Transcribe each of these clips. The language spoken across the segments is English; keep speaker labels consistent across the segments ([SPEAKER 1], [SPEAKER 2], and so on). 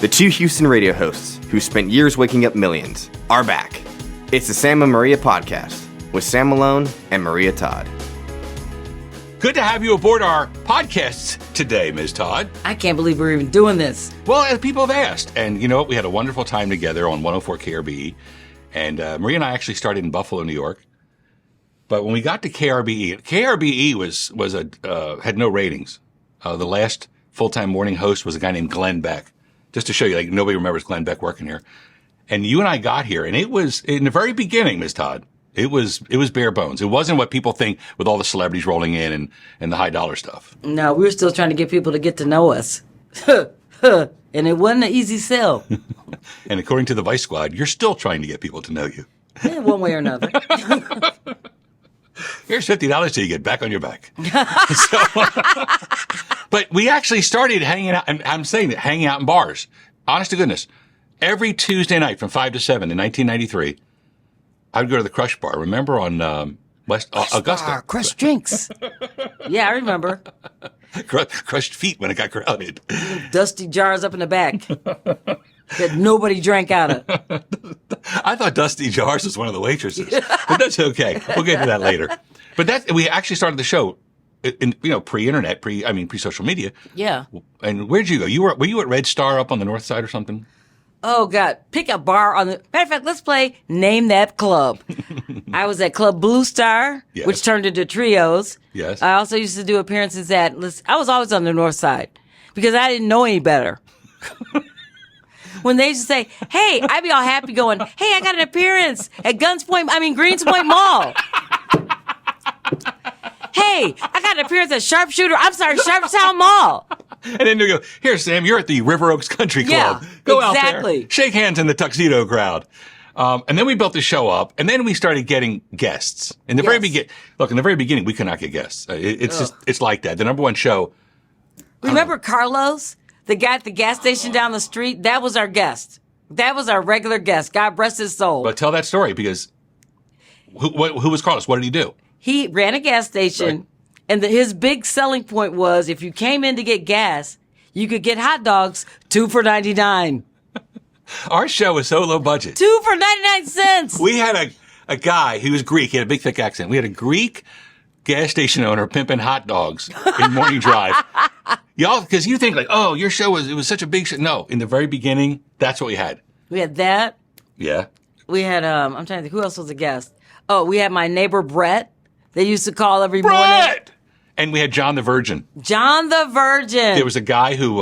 [SPEAKER 1] The two Houston radio hosts who spent years waking up millions are back. It's the Sam and Maria podcast with Sam Malone and Maria Todd.
[SPEAKER 2] Good to have you aboard our podcasts today, Ms. Todd.
[SPEAKER 3] I can't believe we're even doing this.
[SPEAKER 2] Well, people have asked, and you know what? We had a wonderful time together on 104 KRBE, and Maria and I actually started in Buffalo, New York. But when we got to KRBE had no ratings. The last full-time morning host was a guy named Glenn Beck. Just to show you, like, nobody remembers Glenn Beck working here. And you and I got here, and it was, in the very beginning, Ms. Todd, it was bare bones. It wasn't what people think with all the celebrities rolling in and the high dollar stuff.
[SPEAKER 3] No, we were still trying to get people to get to know us. And it wasn't an easy sell.
[SPEAKER 2] And according to the Vice Squad, you're still trying to get people to know you.
[SPEAKER 3] Yeah, one way or another.
[SPEAKER 2] Here's $50 till you get back on your back. But we actually started hanging out, and I'm saying that, hanging out in bars. Honest to goodness. Every Tuesday night from 5 to 7 in 1993, I would go to the Crush Bar. Remember on West Augusta?
[SPEAKER 3] Bar, Crush Drinks. Yeah, I remember.
[SPEAKER 2] Crushed feet when it got crowded.
[SPEAKER 3] Dusty jars up in the back that nobody drank out of.
[SPEAKER 2] I thought Dusty Jars was one of the waitresses, but that's okay. We'll get to that later. But we actually started the show in, pre-internet, pre-social media.
[SPEAKER 3] Yeah.
[SPEAKER 2] And where'd you go? Were you at Red Star up on the north side or something?
[SPEAKER 3] Oh, God. Pick a bar on the... Matter of fact, let's play Name That Club. I was at Club Blue Star,
[SPEAKER 2] Yes.
[SPEAKER 3] which turned into Trios.
[SPEAKER 2] Yes.
[SPEAKER 3] I also used to do appearances at... I was always on the north side because I didn't know any better. When they used to say, hey, I'd be all happy going, hey, I got an appearance at Greenspoint Mall. Hey, I got an appearance at Sharpstown Mall.
[SPEAKER 2] And then they go, here, Sam, you're at the River Oaks Country Club.
[SPEAKER 3] Yeah,
[SPEAKER 2] Go out
[SPEAKER 3] exactly.
[SPEAKER 2] there, shake hands in the tuxedo crowd. And then we built the show up, and then we started getting guests. In the very beginning, we could not get guests. It's like that. The number one show.
[SPEAKER 3] Remember Carlos, the guy at the gas station down the street? That was our guest. That was our regular guest. God rest his soul.
[SPEAKER 2] But tell that story, because who was Carlos? What did he do?
[SPEAKER 3] He ran a gas station, right. And his big selling point was if you came in to get gas, you could get hot dogs 2 for $99.
[SPEAKER 2] Our show was so low budget.
[SPEAKER 3] 2 for 99 cents.
[SPEAKER 2] We had a guy, he was Greek, he had a big thick accent. We had a Greek gas station owner pimping hot dogs in Morning Drive. Y'all, because you think like, oh, your show was such a big show. No, in the very beginning, that's what we had.
[SPEAKER 3] We had that.
[SPEAKER 2] Yeah.
[SPEAKER 3] We had, I'm trying to think, who else was a guest? Oh, we had my neighbor Brett. They used to call every morning.
[SPEAKER 2] And we had John the Virgin.
[SPEAKER 3] John the Virgin.
[SPEAKER 2] There was a guy who,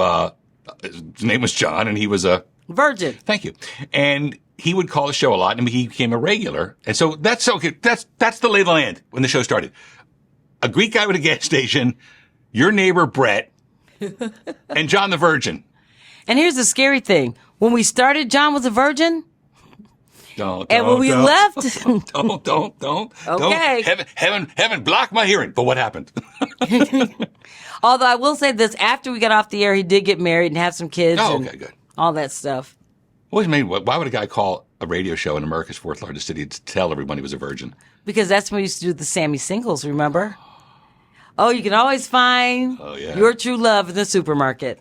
[SPEAKER 2] his name was John, and he was a...
[SPEAKER 3] Virgin.
[SPEAKER 2] Thank you. And he would call the show a lot, and he became a regular. And so that's okay. That's the lay of the land when the show started. A Greek guy with a gas station, your neighbor Brett, and John the Virgin.
[SPEAKER 3] And here's the scary thing. When we started, John was a virgin.
[SPEAKER 2] Don't.
[SPEAKER 3] When we left.
[SPEAKER 2] Don't.
[SPEAKER 3] Okay.
[SPEAKER 2] Heaven block my hearing. But what happened?
[SPEAKER 3] Although I will say this, after we got off the air, he did get married and have some kids.
[SPEAKER 2] Oh, okay, good.
[SPEAKER 3] All that stuff.
[SPEAKER 2] Why would a guy call a radio show in America's fourth largest city to tell everyone he was a virgin?
[SPEAKER 3] Because that's when we used to do the Sammy Singles, remember? Oh, you can always find your true love in the supermarket.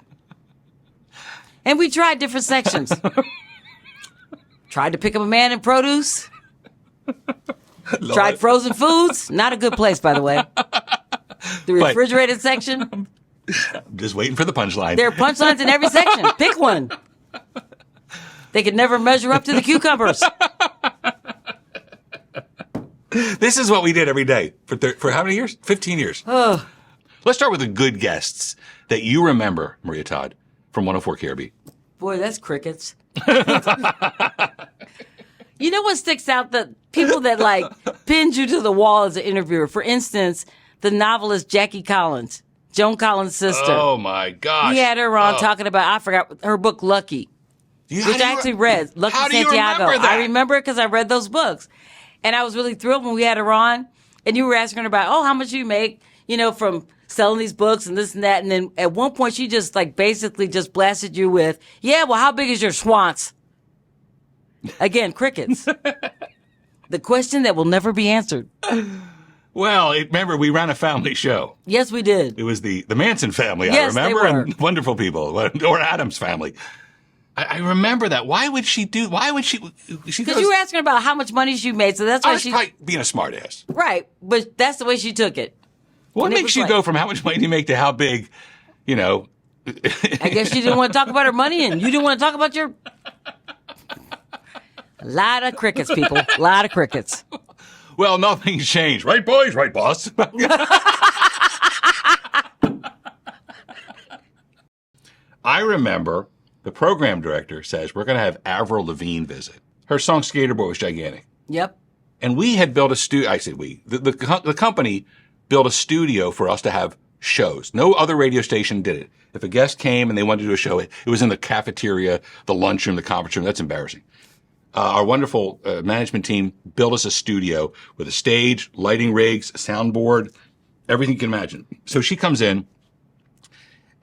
[SPEAKER 3] And we tried different sections. Tried to pick up a man in produce. Tried frozen foods. Not a good place, by the way. The refrigerated section.
[SPEAKER 2] I'm just waiting for the punchline.
[SPEAKER 3] There are punchlines in every section. Pick one. They could never measure up to the cucumbers.
[SPEAKER 2] This is what we did every day for how many years? 15 years.
[SPEAKER 3] Oh.
[SPEAKER 2] Let's start with the good guests that you remember, Maria Todd, from 104 KRB.
[SPEAKER 3] Boy, that's crickets. You know what sticks out? The people that like pinned you to the wall as an interviewer. For instance, the novelist Jackie Collins, Joan Collins' sister.
[SPEAKER 2] Oh my gosh.
[SPEAKER 3] He had her on talking about, I forgot, her book Lucky, which I actually read. Lucky Santiago. I remember it because I read those books. And I was really thrilled when we had her on. And you were asking her about, how much you make, from selling these books and this and that. And then at one point she just basically just blasted you with, yeah, well, how big is your schwanz? Again, crickets. The question that will never be answered.
[SPEAKER 2] Well, remember, we ran a family show.
[SPEAKER 3] Yes, we did.
[SPEAKER 2] It was the Manson family,
[SPEAKER 3] yes,
[SPEAKER 2] I remember,
[SPEAKER 3] they were.
[SPEAKER 2] And wonderful people, or Adams family. I remember that. Why would she? Because
[SPEAKER 3] you were asking about how much money she made, so that's why
[SPEAKER 2] I was probably being a smart ass.
[SPEAKER 3] Right, but that's the way she took it.
[SPEAKER 2] What makes you go from how much money do you make to how big, I
[SPEAKER 3] guess she didn't want to talk about her money, and you didn't want to talk about your... A lot of crickets, people. A lot of crickets.
[SPEAKER 2] Well, nothing's changed. Right, boys? Right, boss? I remember the program director says, we're going to have Avril Lavigne visit. Her song Skater Boy was gigantic.
[SPEAKER 3] Yep.
[SPEAKER 2] And we had built a studio. I said we. The company built a studio for us to have shows. No other radio station did it. If a guest came and they wanted to do a show, it was in the cafeteria, the lunchroom, the conference room. That's embarrassing. Our wonderful management team built us a studio with a stage, lighting rigs, a soundboard, everything you can imagine. So she comes in,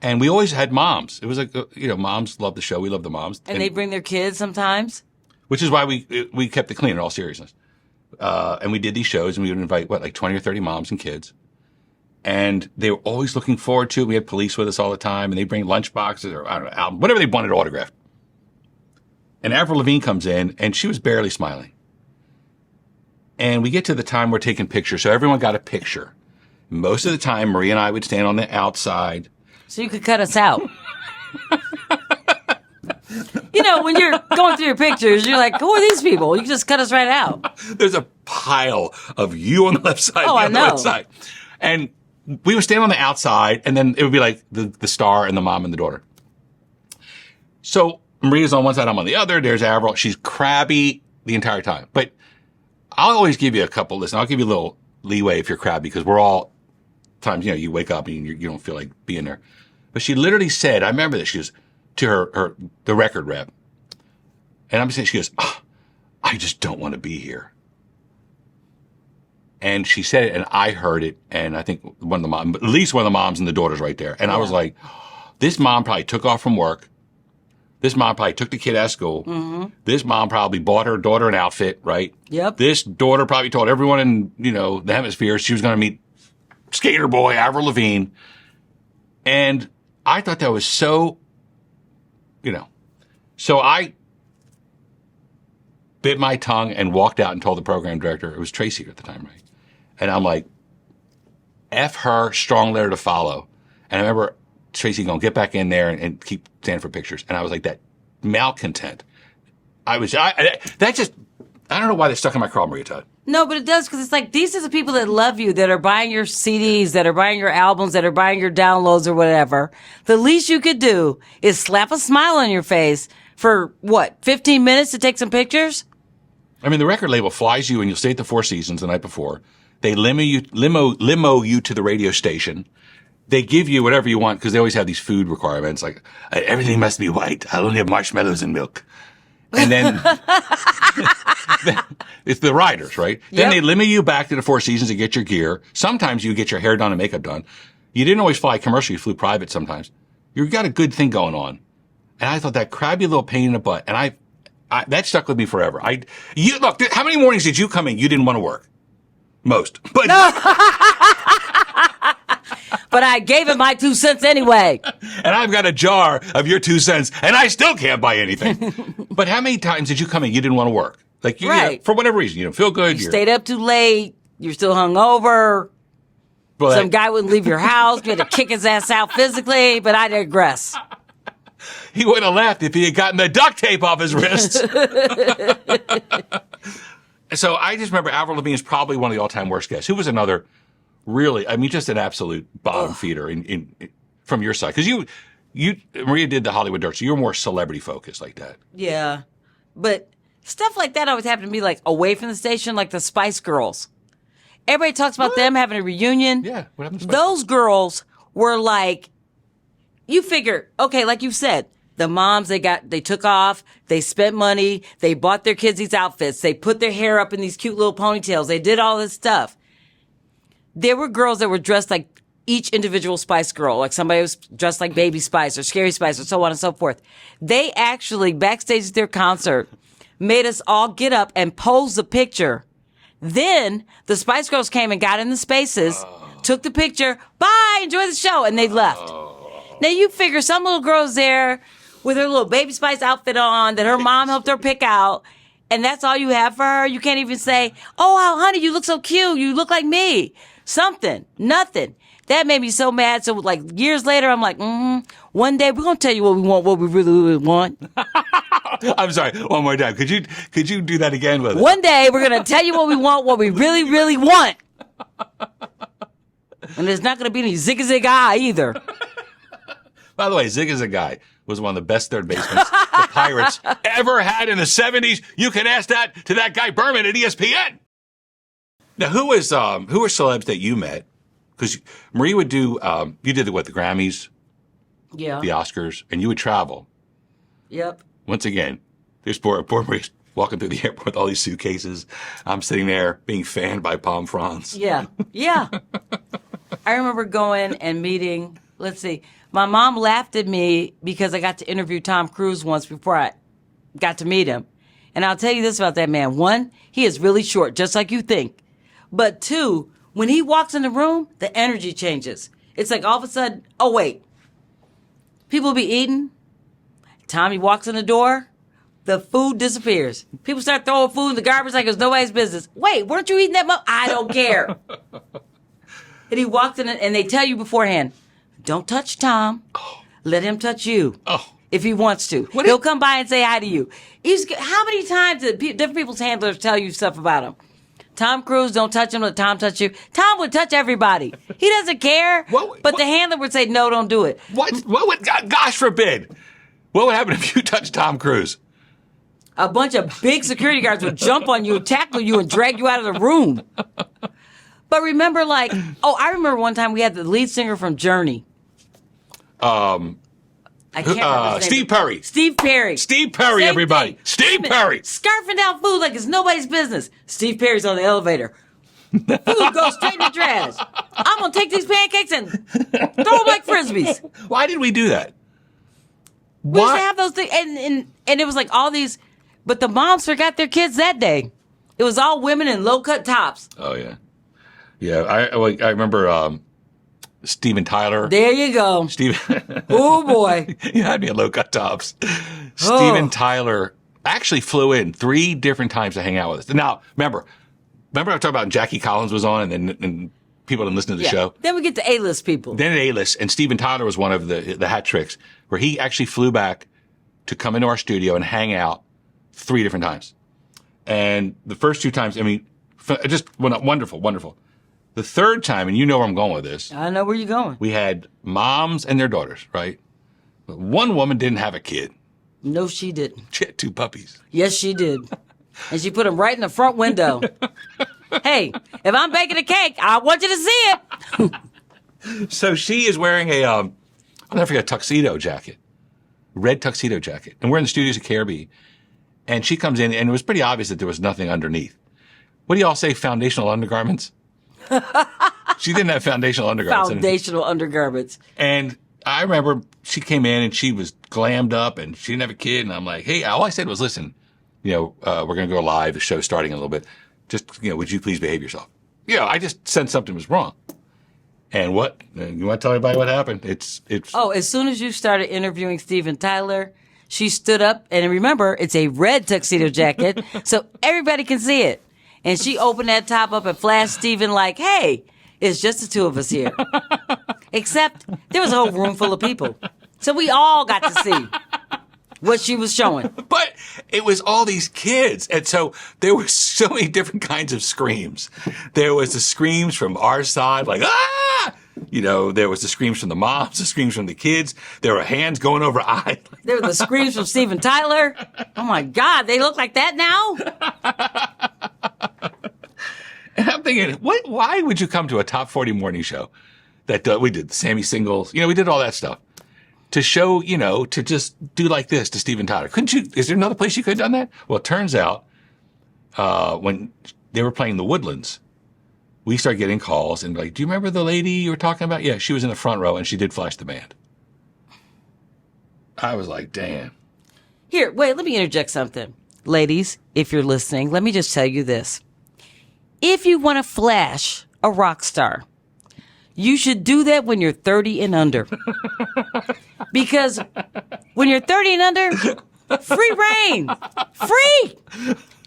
[SPEAKER 2] and we always had moms. It was like, moms love the show. We love the moms.
[SPEAKER 3] And they bring their kids sometimes?
[SPEAKER 2] Which is why we kept it clean in all seriousness. And we did these shows, and we would invite, like 20 or 30 moms and kids. And they were always looking forward to it. We had police with us all the time, and they bring lunch boxes or, I don't know, album, whatever they wanted autographed. And Avril Lavigne comes in, and she was barely smiling. And we get to the time we're taking pictures, so everyone got a picture. Most of the time, Maria and I would stand on the outside.
[SPEAKER 3] So you could cut us out. When you're going through your pictures, you're like, who are these people? You can just cut us right out.
[SPEAKER 2] There's a pile of you on the left side and on the right side. And we would stand on the outside, and then it would be like the star and the mom and the daughter. So Maria's on one side, I'm on the other. There's Avril. She's crabby the entire time. But I'll always give you a couple. Listen, I'll give you a little leeway if you're crabby, because we're all times, you wake up and you don't feel like being there. But she literally said, I remember this, she goes to the record rep. And I'm saying, she goes, I just don't want to be here. And she said it, and I heard it, and I think at least one of the moms and the daughters right there. And I was like, this mom probably took off from work. This mom probably took the kid out of school. Mm-hmm. This mom probably bought her daughter an outfit, right?
[SPEAKER 3] Yep.
[SPEAKER 2] This daughter probably told everyone in, the hemisphere she was going to meet Skater Boy, Avril Lavigne. And I thought that was so, so I bit my tongue and walked out and told the program director, it was Tracy at the time, right? And I'm like, F her, strong letter to follow. And I remember Tracy going, get back in there and keep standing for pictures. And I was like, that malcontent. I don't know why they stuck in my craw, Maria Todd.
[SPEAKER 3] No, but it does, because it's like, these are the people that love you, that are buying your CDs, that are buying your albums, that are buying your downloads or whatever. The least you could do is slap a smile on your face for, 15 minutes to take some pictures?
[SPEAKER 2] I mean, the record label flies you, and you'll stay at the Four Seasons the night before. They limo you to the radio station. They give you whatever you want, because they always have these food requirements, like, everything must be white. I'll only have marshmallows and milk. And then it's the riders, right? Yep. Then they limo you back to the Four Seasons to get your gear. Sometimes you get your hair done and makeup done. You didn't always fly commercial. You flew private sometimes. You got a good thing going on. And I thought that crabby little pain in the butt. And I that stuck with me forever. Look, how many mornings did you come in? You didn't want to work. Most. But
[SPEAKER 3] but I gave him my 2 cents anyway.
[SPEAKER 2] And I've got a jar of your 2 cents, and I still can't buy anything. But how many times did you come in? You didn't want to work, like
[SPEAKER 3] right.
[SPEAKER 2] For whatever reason, you don't feel good.
[SPEAKER 3] You stayed up too late. You're still hungover. Well, some guy wouldn't leave your house. You had to kick his ass out physically. But I digress.
[SPEAKER 2] He would have laughed if he had gotten the duct tape off his wrists. So I just remember Avril Lavigne is probably one of the all-time worst guests. Who was another? Really, I mean, just an absolute bottom feeder in from your side. Because Maria did the Hollywood Dirt, so you were more celebrity focused like that.
[SPEAKER 3] Yeah. But stuff like that always happened to me, like, away from the station, like the Spice Girls. Everybody talks about them having a reunion.
[SPEAKER 2] Yeah. What happened to Spice
[SPEAKER 3] Those girls were like, you figure, okay, like you said, the moms, they took off, they spent money, they bought their kids these outfits, they put their hair up in these cute little ponytails, they did all this stuff. There were girls that were dressed like each individual Spice Girl, like somebody was dressed like Baby Spice or Scary Spice or so on and so forth. They actually, backstage at their concert, made us all get up and pose the picture. Then the Spice Girls came and got in the spaces, took the picture, bye, enjoy the show, and they left. Now you figure some little girl's there with her little Baby Spice outfit on that her mom helped her pick out. And that's all you have for her? You can't even say, oh, honey, you look so cute. You look like me. Something. Nothing. That made me so mad. So, like, years later, I'm like, one day we're going to tell you what we want, what we really want.
[SPEAKER 2] I'm sorry. One more time. Could you do that again with it?
[SPEAKER 3] One day we're going to tell you what we want, what we really, really want. And there's not going to be any zig-a-zig-ah either.
[SPEAKER 2] By the way, Zig-a-Zig-Guy was one of the best third basemen the Pirates ever had in the 70s. You can ask that to that guy Berman at ESPN. Now, who were celebs that you met? Because Marie would do, you did the Grammys,
[SPEAKER 3] Yeah.
[SPEAKER 2] the Oscars, and you would travel.
[SPEAKER 3] Yep.
[SPEAKER 2] Once again, there's poor Marie walking through the airport with all these suitcases. I'm sitting there being fanned by palm fronds.
[SPEAKER 3] Yeah. Yeah. I remember going and meeting, let's see, my mom laughed at me because I got to interview Tom Cruise once before I got to meet him. And I'll tell you this about that man. One, he is really short, just like you think. But two, when he walks in the room, the energy changes. It's like all of a sudden, oh, wait. People be eating. Tommy walks in the door. The food disappears. People start throwing food in the garbage like it's nobody's business. Wait, weren't you eating that? I don't care. And he walks in and they tell you beforehand, don't touch Tom. Let him touch you. If he wants to. He'll come by and say hi to you. How many times did different people's handlers tell you stuff about him? Tom Cruise, don't touch him, let Tom touch you. Tom would touch everybody. He doesn't care. But the handler would say, no, don't do it.
[SPEAKER 2] What would, gosh forbid, what would happen if you touched Tom Cruise?
[SPEAKER 3] A bunch of big security guards would jump on you, tackle you, and drag you out of the room. But remember, I remember one time we had the lead singer from Journey. I can't remember his name.
[SPEAKER 2] Steve Perry.
[SPEAKER 3] Steve Perry.
[SPEAKER 2] Steve Perry,
[SPEAKER 3] Same
[SPEAKER 2] everybody.
[SPEAKER 3] thing.
[SPEAKER 2] Steve Perry.
[SPEAKER 3] Scarfing down food like it's nobody's business. Steve Perry's on the elevator. Food goes straight in the trash. I'm going to take these pancakes and throw them like Frisbees.
[SPEAKER 2] Why did we do that?
[SPEAKER 3] We used to have those things. And it was like all these, but the moms forgot their kids that day. It was all women in low-cut tops.
[SPEAKER 2] Oh, yeah. Yeah, I remember Steven Tyler.
[SPEAKER 3] There you go. Oh, boy.
[SPEAKER 2] You had me at low-cut tops. Steven Tyler actually flew in 3 different times to hang out with us. Now, remember I talked about Jackie Collins was on and people didn't listen to the show?
[SPEAKER 3] Then we get to A-list people.
[SPEAKER 2] Then A-list, and Steven Tyler was one of the hat tricks where he actually flew back to come into our studio and hang out 3 different times. And the first 2 times, I mean, just wonderful, wonderful. The third time, and you know where I'm going with this.
[SPEAKER 3] I know where you're going.
[SPEAKER 2] We had moms and their daughters, right? But one woman didn't have a kid.
[SPEAKER 3] No, she didn't.
[SPEAKER 2] She had 2 puppies.
[SPEAKER 3] Yes, she did. And she put them right in the front window. Hey, if I'm baking a cake, I want you to see it.
[SPEAKER 2] So she is wearing I'll never forget, a tuxedo jacket. Red tuxedo jacket. And we're in the studios at KRB. And she comes in, and it was pretty obvious that there was nothing underneath. What do y'all say, foundational undergarments? She didn't have foundational undergarments.
[SPEAKER 3] Foundational undergarments.
[SPEAKER 2] And I remember she came in, and she was glammed up, and she didn't have a kid. And I'm like, hey, all I said was, listen, we're going to go live, the show's starting in a little bit. Just, would you please behave yourself? I just sensed something was wrong. And what? You want to tell everybody what happened? It's.
[SPEAKER 3] Oh, as soon as you started interviewing Steven Tyler, she stood up, and remember, it's a red tuxedo jacket, so everybody can see it. And she opened that top up and flashed Steven like, hey, it's just the 2 of us here. Except there was a whole room full of people. So we all got to see what she was showing.
[SPEAKER 2] But it was all these kids. And so there were so many different kinds of screams. There was the screams from our side, like, ah! There was the screams from the moms, the screams from the kids. There were hands going over eyes.
[SPEAKER 3] There were the screams from Steven Tyler. Oh, my God, they look like that now?
[SPEAKER 2] And I'm thinking, why would you come to a top 40 morning show that we did the Sammy Singles, we did all that stuff to show, to just do like this to Steven Tyler? Couldn't you, is there another place you could have done that? Well, it turns out, when they were playing the Woodlands, we started getting calls and like, do you remember the lady you were talking about? Yeah, she was in the front row and she did flash the band. I was like, damn.
[SPEAKER 3] Here, wait, let me interject something. Ladies, if you're listening, let me just tell you this. If you want to flash a rock star, you should do that when you're 30 and under. Because when you're 30 and under, free reign. Free.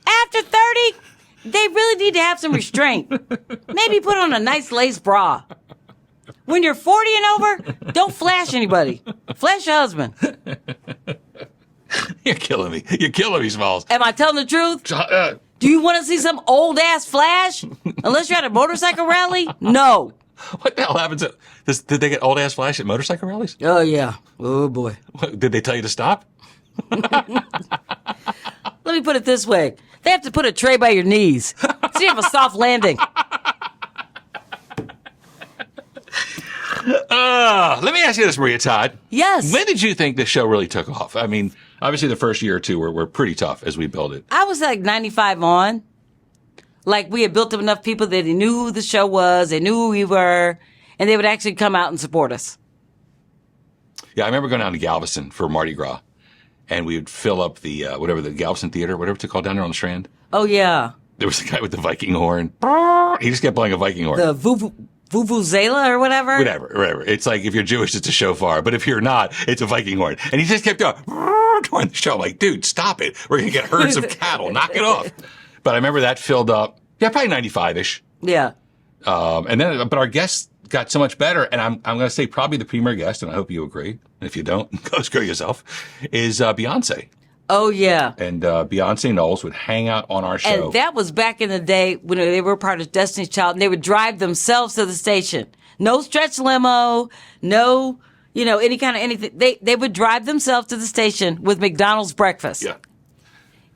[SPEAKER 3] After 30, they really need to have some restraint. Maybe put on a nice lace bra. When you're 40 and over, don't flash anybody. Flash your husband.
[SPEAKER 2] You're killing me. You're killing me, Smalls.
[SPEAKER 3] Am I telling the truth? Do you want to see some old ass flash? Unless you're at a motorcycle rally? No.
[SPEAKER 2] What the hell happens? Did they get old ass flash at motorcycle rallies?
[SPEAKER 3] Oh, yeah. Oh, boy.
[SPEAKER 2] Did they tell you to stop?
[SPEAKER 3] Let me put it this way. They have to put a tray by your knees so you have a soft landing.
[SPEAKER 2] Let me ask you this, Maria Todd.
[SPEAKER 3] Yes.
[SPEAKER 2] When did you think the show really took off? I mean, obviously the first year or two were pretty tough as we built it.
[SPEAKER 3] I was like 95 on. Like, we had built up enough people that they knew who the show was, they knew who we were, and they would actually come out and support us.
[SPEAKER 2] Yeah, I remember going down to Galveston for Mardi Gras, and we would fill up the, the Galveston Theater, whatever it's called down there on the Strand.
[SPEAKER 3] Oh, yeah.
[SPEAKER 2] There was a guy with the Viking horn. He just kept playing a Viking horn.
[SPEAKER 3] The Vuvuzela or whatever?
[SPEAKER 2] Whatever. It's like, if you're Jewish, it's a shofar, but if you're not, it's a Viking horn. And he just kept going during the show. I'm like, dude, stop it. We're going to get herds of cattle. Knock it off. But I remember that filled up, probably 95-ish.
[SPEAKER 3] Yeah.
[SPEAKER 2] But our guests got so much better, and I'm going to say probably the premier guest, and I hope you agree. And if you don't, go screw yourself, is Beyonce.
[SPEAKER 3] Oh, yeah.
[SPEAKER 2] And Beyonce Knowles would hang out on our show.
[SPEAKER 3] And that was back in the day when they were part of Destiny's Child, and they would drive themselves to the station. No stretch limo, no, any kind of anything. They would drive themselves to the station with McDonald's breakfast.
[SPEAKER 2] Yeah.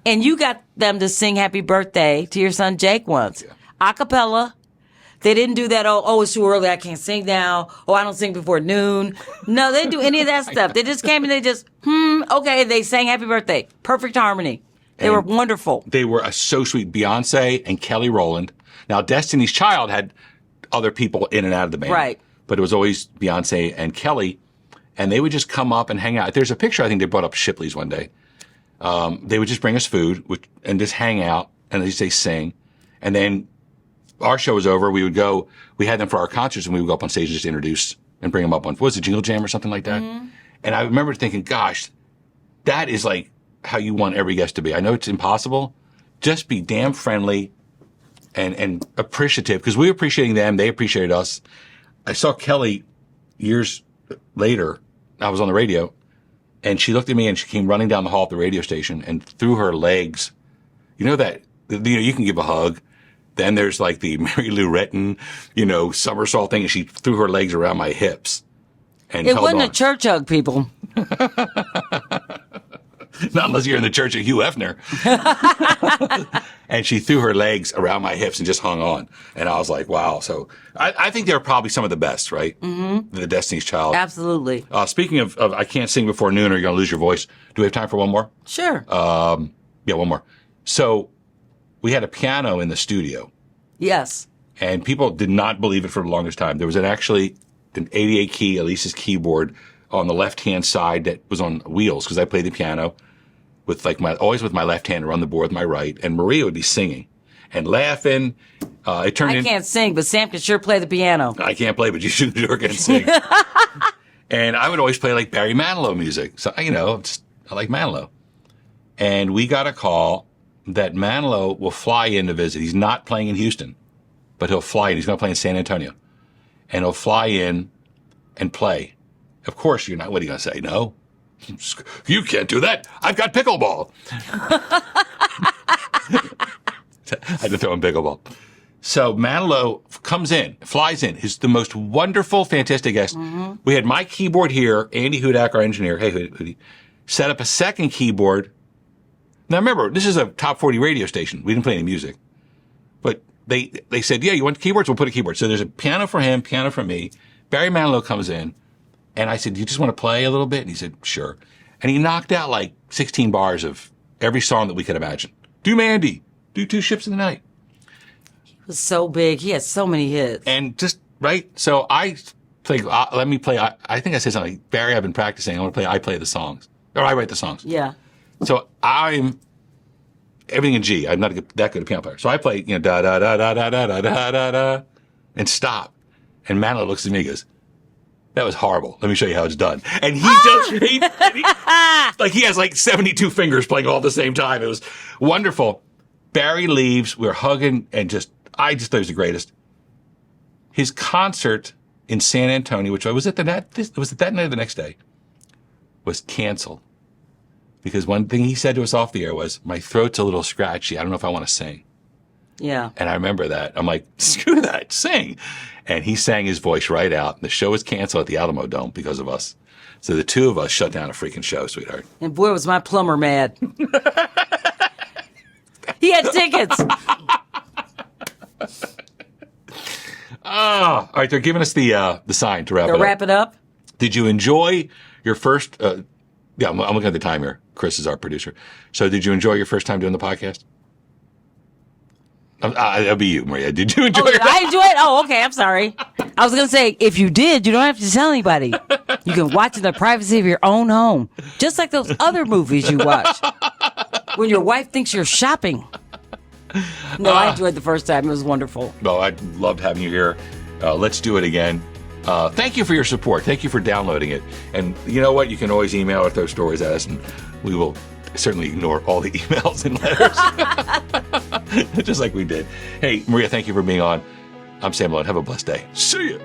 [SPEAKER 3] And you got them to sing happy birthday to your son Jake once.
[SPEAKER 2] Yeah.
[SPEAKER 3] A cappella. They didn't do that, oh, it's too early, I can't sing now. Oh, I don't sing before noon. No, they didn't do any of that stuff. They just came and they just, okay, they sang happy birthday. Perfect harmony. They were wonderful.
[SPEAKER 2] They were so sweet. Beyonce and Kelly Rowland. Now, Destiny's Child had other people in and out of the band.
[SPEAKER 3] Right.
[SPEAKER 2] But it was always Beyonce and Kelly. And they would just come up and hang out. There's a picture I think they brought up Shipley's one day. They would just bring us food and just hang out and they sing. And then our show was over. We had them for our concerts and we would go up on stage and just introduce and bring them up on, what was it, Jingle Jam or something like that? Mm-hmm. And I remember thinking, gosh, that is like how you want every guest to be. I know it's impossible. Just be damn friendly and appreciative, because we were appreciating them. They appreciated us. I saw Kelly years later. I was on the radio and she looked at me and she came running down the hall at the radio station and threw her legs. You know that, you can give a hug. Then there's like the Mary Lou Retton, somersault thing, and she threw her legs around my hips. And
[SPEAKER 3] it wasn't a church hug, people.
[SPEAKER 2] Not unless you're in the church of Hugh Hefner. And she threw her legs around my hips and just hung on. And I was like, wow. So I think they're probably some of the best, right? Mm-hmm. The Destiny's Child.
[SPEAKER 3] Absolutely.
[SPEAKER 2] Speaking of I can't sing before noon or you're going to lose your voice. Do we have time for one more?
[SPEAKER 3] Sure.
[SPEAKER 2] Yeah, one more. So we had a piano in the studio.
[SPEAKER 3] Yes.
[SPEAKER 2] And people did not believe it for the longest time. There was actually an 88 key Elise's keyboard on the left-hand side that was on wheels, because I played the piano with always with my left hand and run the board with my right. And Maria would be singing and laughing. I
[SPEAKER 3] can't sing, but Sam can sure play the piano.
[SPEAKER 2] I can't play, but you sure can sing. And I would always play like Barry Manilow music. So, I like Manilow. And we got a call that Manilow will fly in to visit. He's not playing in Houston, but he'll fly in. He's going to play in San Antonio. And he'll fly in and play. Of course, you're not. What are you going to say? No? You can't do that. I've got pickleball. I had to throw in pickleball. So Manilow flies in. He's the most wonderful, fantastic guest. Mm-hmm. We had my keyboard here. Andy Hudak, our engineer, hey, Hootie, set up a second keyboard. Now remember, this is a top 40 radio station. We didn't play any music. But they said, yeah, you want keyboards? We'll put a keyboard. So there's a piano for him, piano for me. Barry Manilow comes in. And I said, do you just want to play a little bit? And he said, sure. And he knocked out like 16 bars of every song that we could imagine. Do Mandy. Do Two Ships in the Night.
[SPEAKER 3] He was so big. He had so many hits.
[SPEAKER 2] And just, right? So I think, let me play. I think I said something like, Barry, I've been practicing. I play the songs. Or I write the songs.
[SPEAKER 3] Yeah.
[SPEAKER 2] So I'm everything in G. I'm not that good a piano player. So I play, da da da da da da da da da da, and stop. And Manilow looks at me and goes, That was horrible. Let me show you how it's done. And he does, he has like 72 fingers playing all at the same time. It was wonderful. Barry leaves. We're hugging and I just thought he was the greatest. His concert in San Antonio, which was it that night or the next day, was canceled. Because one thing he said to us off the air was, my throat's a little scratchy. I don't know if I want to sing.
[SPEAKER 3] Yeah.
[SPEAKER 2] And I remember that. I'm like, screw that, sing. And he sang his voice right out. The show was canceled at the Alamo Dome because of us. So the two of us shut down a freaking show, sweetheart.
[SPEAKER 3] And boy, was my plumber mad. He had tickets.
[SPEAKER 2] All right, they're giving us the sign to wrap it up.
[SPEAKER 3] Wrap it up.
[SPEAKER 2] Did you enjoy your first? Yeah, I'm looking at the time here. Chris is our producer. So, did you enjoy your first time doing the podcast? That'll be you, Maria. Did you enjoy it?
[SPEAKER 3] I enjoyed it? Oh, okay. I'm sorry. I was going to say, if you did, you don't have to tell anybody. You can watch in the privacy of your own home. Just like those other movies you watch. When your wife thinks you're shopping. No, I enjoyed the first time. It was wonderful.
[SPEAKER 2] Well, I loved having you here. Let's do it again. Thank you for your support. Thank you for downloading it. And you know what? You can always email or throw stories at us, and we will certainly ignore all the emails and letters. Just like we did. Hey, Maria, thank you for being on. I'm Sam Malone. Have a blessed day. See you.